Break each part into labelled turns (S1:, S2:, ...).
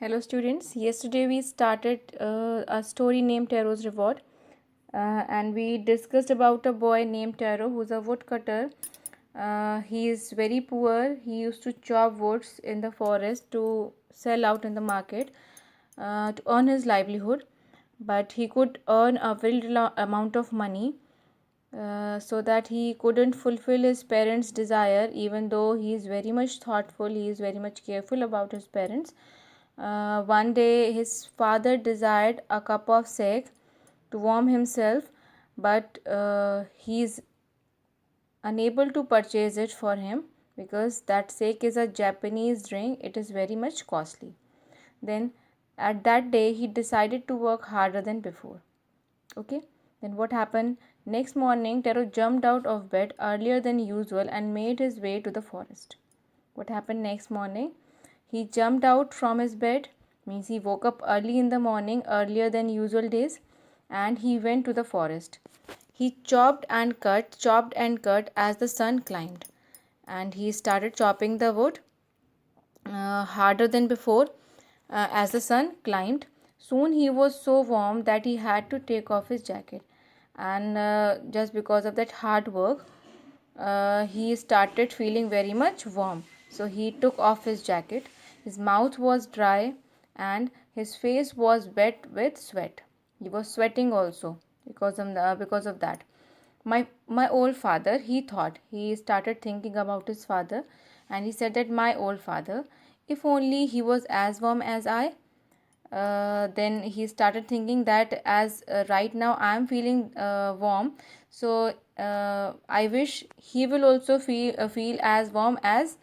S1: Hello students, yesterday we started a story named Taro's Reward, and we discussed about a boy named Taro who's a woodcutter. He is very poor. He used to chop woods in the forest to sell out in the market to earn his livelihood, but he could earn a very little amount of money, so that he couldn't fulfill his parents' desire. Even though he is very much thoughtful, he is very much careful about his parents. One day his father desired a cup of sake to warm himself, but he is unable to purchase it for him because that sake is a Japanese drink. It is very much costly. Then at that day he decided to work harder than before. Okay, then what happened? Next morning Taro jumped out of bed earlier than usual and made his way to the forest. What happened next morning? He jumped out from his bed, means he woke up early in the morning, earlier than usual days, and he went to the forest. He chopped and cut as the sun climbed, and he started chopping the wood harder than before as the sun climbed. Soon he was so warm that he had to take off his jacket, and just because of that hard work, he started feeling very much warm. So he took off his jacket. His mouth was dry and his face was wet with sweat. He was sweating also because of that. My old father, he thought. He started thinking about his father, and he said that my old father, if only he was as warm as I. Then he started thinking that as right now I am feeling warm, so I wish he will also feel as warm as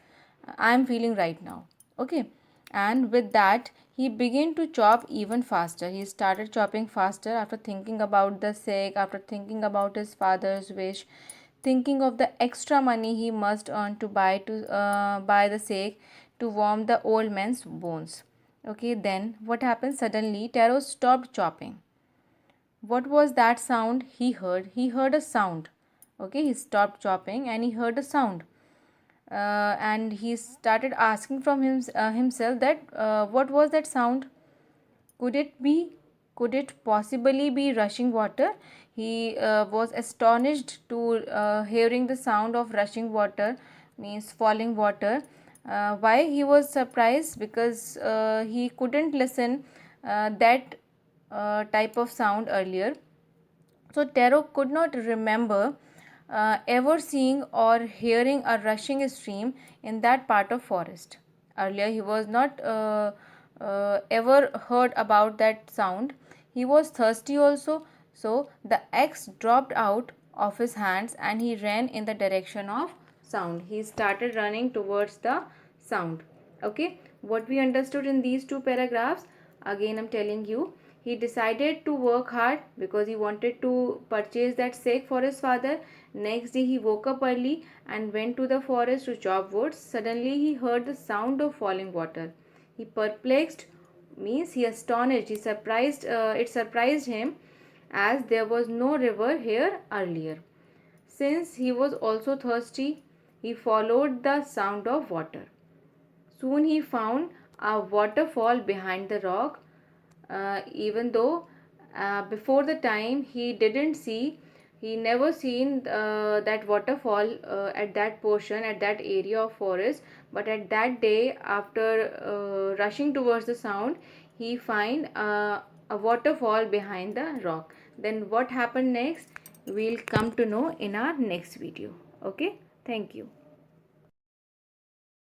S1: I am feeling right now. Okay, and with that he began to chop even faster. He started chopping faster after thinking about the sake, after thinking about his father's wish, thinking of the extra money he must earn to buy the sake to warm the old man's bones. Okay, then what happened? Suddenly Taro stopped chopping. What was that sound he heard? He heard a sound. Okay, he stopped chopping and he heard a sound. And he started asking from himself that what was that sound? Could it be? Could it possibly be rushing water? He was astonished to hearing the sound of rushing water, means falling water. Why he was surprised? Because he couldn't listen that type of sound earlier. So Taro could not remember ever seeing or hearing a rushing stream in that part of forest. Earlier he was not ever heard about that sound. He was thirsty also, so the axe dropped out of his hands and he ran in the direction of sound. He started running towards the sound. Okay, what we understood in these two paragraphs, again I'm telling you, he decided to work hard because he wanted to purchase that sake for his father. Next day he woke up early and went to the forest to chop wood. Suddenly he heard the sound of falling water. He perplexed, means he astonished, he surprised, it surprised him as there was no river here earlier. Since he was also thirsty, he followed the sound of water. Soon he found a waterfall behind the rock. Even though before the time he didn't see, he never seen that waterfall at that portion, at that area of forest, but at that day, after rushing towards the sound, he find a waterfall behind the rock. Then what happened next, we'll come to know in our next video. Okay, thank you.